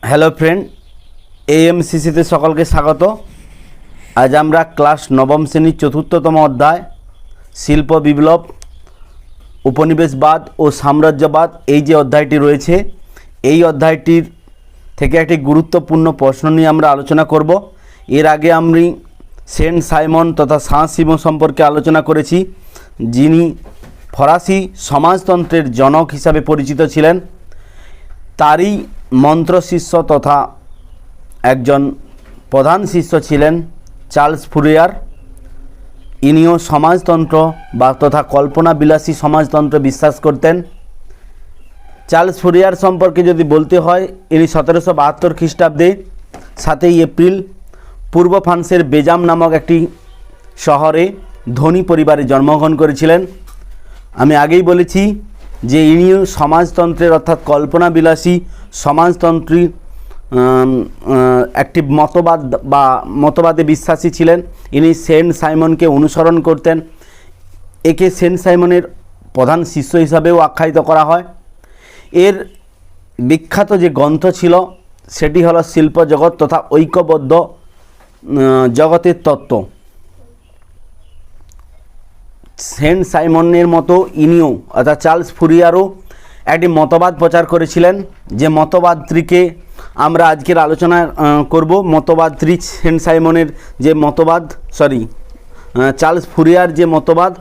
Hello friend, এএমসিসিতে সকলকে স্বাগত। আজ আমরা ক্লাস নবম শ্রেণীর চতুর্থতম অধ্যায় শিল্প বিপ্লব, উপনিবেশবাদ ও সাম্রাজ্যবাদ, এই যে অধ্যায়টি রয়েছে এই অধ্যায়টির থেকে একটি গুরুত্বপূর্ণ প্রশ্ন নিয়ে আমরা আলোচনা করব। এর আগে আমি সেন্ট সাইমন তথা সাঁ সিমন সম্পর্কে আলোচনা করেছি, যিনি ফরাসি সমাজতন্ত্রের জনক হিসাবে পরিচিত ছিলেন। তারই মন্ত্রশিষ্য তথা একজন প্রধান শিষ্য ছিলেন চার্লস ফুরিয়ার। ইনিও সমাজতন্ত্র বা তথা কল্পনাবিলাসী সমাজতন্ত্র বিশ্বাস করতেন। চার্লস ফুরিয়ার সম্পর্কে যদি বলতে হয়, ইনি 1772 খ্রিস্টাব্দে 7 এপ্রিল পূর্ব ফ্রান্সের বেজাম নামক একটি শহরে ধনী পরিবারে জন্মগ্রহণ করেছিলেন। আমি আগেই বলেছি যে ইনিও সমাজতন্ত্রের অর্থাৎ কল্পনাবিলাসী সমাজতন্ত্রী একটি মতবাদে বিশ্বাসী ছিলেন। ইনি সেন্ট সাইমনকে অনুসরণ করতেন। একে সেন্ট সাইমনের প্রধান শিষ্য হিসাবেও আখ্যায়িত করা হয়। এর বিখ্যাত যে গ্রন্থ ছিল সেটি হলো শিল্প জগৎ তথা ঐক্যবদ্ধ জগতের তত্ত্ব। সেন্ট সাইমনের মতো ইনিও অর্থাৎ চার্লস ফুরিয়ারও একটি মতবাদ প্রচার করেছিলেন, যে মতবাদটিকে আমরা আজকের আলোচনা করব। মতবাদটি সেন্ট সাইমনের যে মতবাদ, চার্লস ফুরিয়ার যে মতবাদ।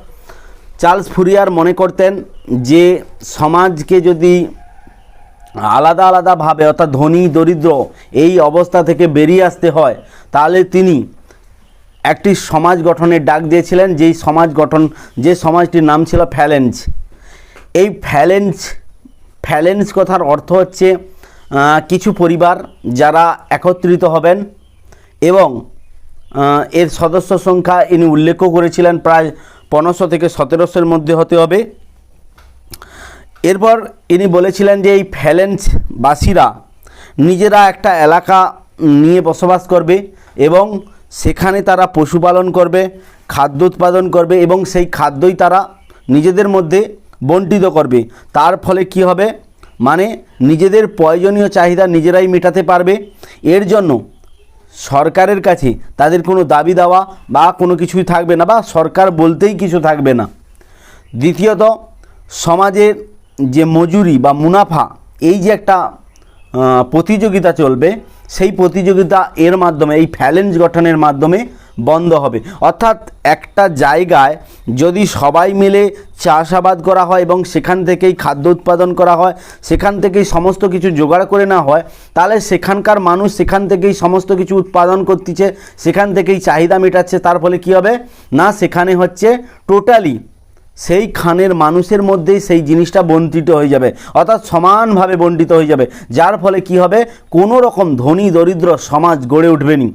চার্লস ফুরিয়ার মনে করতেন যে সমাজকে যদি আলাদা আলাদাভাবে অর্থাৎ ধনী দরিদ্র এই অবস্থা থেকে বেরিয়ে আসতে হয়, তাহলে তিনি একটি সমাজ গঠনের ডাক দিয়েছিলেন। যে সমাজটির নাম ছিল ফ্যালেঞ্জ। এই ফ্যালেঞ্জ কথার অর্থ হচ্ছে কিছু পরিবার যারা একত্রিত হবেন, এবং এর সদস্য সংখ্যা ইনি উল্লেখও করেছিলেন প্রায় 1500 থেকে 1700-এর মধ্যে হতে হবে। এরপর ইনি বলেছিলেন যে এই ফ্যালেঞ্জবাসীরা নিজেরা একটা এলাকা নিয়ে বসবাস করবে এবং সেখানে তারা পশুপালন করবে, খাদ্য উৎপাদন করবে এবং সেই খাদ্যই তারা নিজেদের মধ্যে বণ্টিত করবে। তার ফলে কি হবে, মানে নিজেদের প্রয়োজনীয় চাহিদা নিজেরাই মেটাতে পারবে। এর জন্য সরকারের কাছে তাদের কোনো দাবি দাওয়া বা কোনো কিছুই থাকবে না, বা সরকার বলতেই কিছু থাকবে না। দ্বিতীয়ত, সমাজের যে মজুরি বা মুনাফা, এই যে একটা প্রতিযোগিতা চলবে, সেই প্রতিযোগিতা এর মাধ্যমে এই ফ্যালেঞ্জ গঠনের মাধ্যমে বন্ধ হবে। অর্থাৎ একটা জায়গায় যদি সবাই মিলে চাষাবাদ করা হয় এবং সেখান থেকেই খাদ্য উৎপাদন করা হয়, সেখান থেকেই সমস্ত কিছু জোগাড় করে নেওয়া হয়, তাহলে সেখানকার মানুষ সেখান থেকেই সমস্ত কিছু উৎপাদন করতেছে, সেখান থেকেই চাহিদা মেটাচ্ছে। তার ফলে কি হবে না, সেখানে হচ্ছে টোটালি সেই খানের মানুষের মধ্যেই সেই জিনিসটা বণ্টিত হয়ে যাবে, অর্থাৎ সমানভাবে বণ্টিত হয়ে যাবে। যার ফলে কি হবে, কোনো রকম ধনী দরিদ্র সমাজ গড়ে উঠবেনি।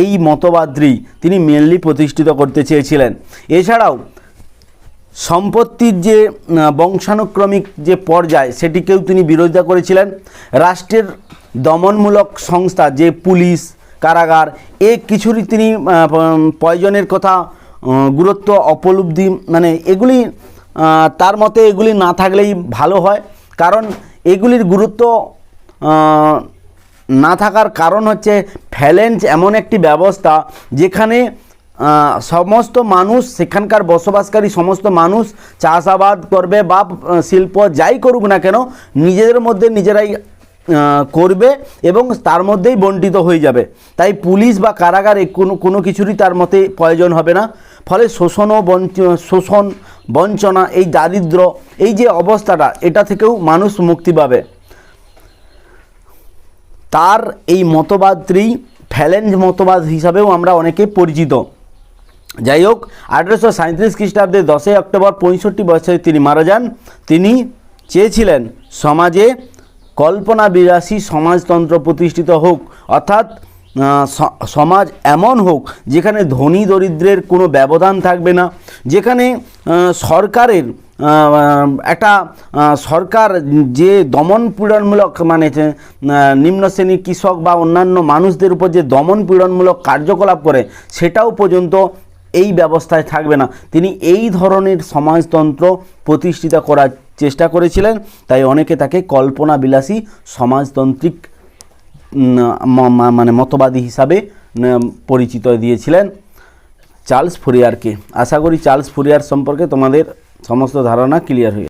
এই মতবাদটি তিনি মেনলি প্রতিষ্ঠিত করতে চেয়েছিলেন। এছাড়াও সম্পত্তির যে বংশানুক্রমিক যে পর্যায়, সেটিকেও তিনি বিরোধিতা করেছিলেন। রাষ্ট্রের দমনমূলক সংস্থা যে পুলিশ, কারাগার, এ কিছুরই তিনি প্রয়োজনের কথা গুরুত্ব অপলব্ধি, মানে এগুলি তার মতে এগুলি না থাকলেই ভালো হয়। কারণ এগুলির গুরুত্ব না থাকার কারণ হচ্ছে ফ্যালেঞ্জ এমন একটি ব্যবস্থা যেখানে সমস্ত মানুষ, সেখানকার বসবাসকারী সমস্ত মানুষ চাষাবাদ করবে বা শিল্প যাই করুক না কেন, নিজেদের মধ্যে নিজেরাই করবে এবং তার মধ্যেই বণ্টিত হয়ে যাবে। তাই পুলিশ বা কারাগারে কোনো কিছুরই তার মতে প্রয়োজন হবে না। ফলে শোষণ বঞ্চনা, এই দারিদ্র, এই যে অবস্থাটা, এটা থেকেও মানুষ মুক্তি পাবে। তার এই মতবাদটি ফ্যালেঞ্জ মতবাদ হিসাবেও আমরা অনেকে পরিচিত। যাই হোক, 1837 খ্রিস্টাব্দে 10 অক্টোবর 65 বছরে তিনি মারা যান। তিনি চেয়েছিলেন সমাজে কল্পনাবিলাসী সমাজতন্ত্র প্রতিষ্ঠিত হোক, অর্থাৎ সমাজ এমন হোক যেখানে ধনী দরিদ্রের কোনো ব্যবধান থাকবে না, যেখানে সরকারের সরকার যে দমন পীড়নমূলক, মানে নিম্ন শ্রেণীর কৃষক বা অন্যান্য মানুষদের উপর যে দমন পীড়নমূলক কার্যকলাপ করে, সেটাও পর্যন্ত এই ব্যবস্থায় থাকবে না। তিনি এই ধরনের সমাজতন্ত্র প্রতিষ্ঠিত করার চেষ্টা করেছিলেন। তাই অনেকে তাকে কল্পনাবিলাসী সমাজতান্ত্রিক মানে মতবাদী হিসাবে পরিচিত দিয়েছিলেন চার্লস ফুরিয়ারকে। আশা করি চার্লস ফুরিয়ার সম্পর্কে তোমাদের সমস্ত ধারণা ক্লিয়ার হয়ে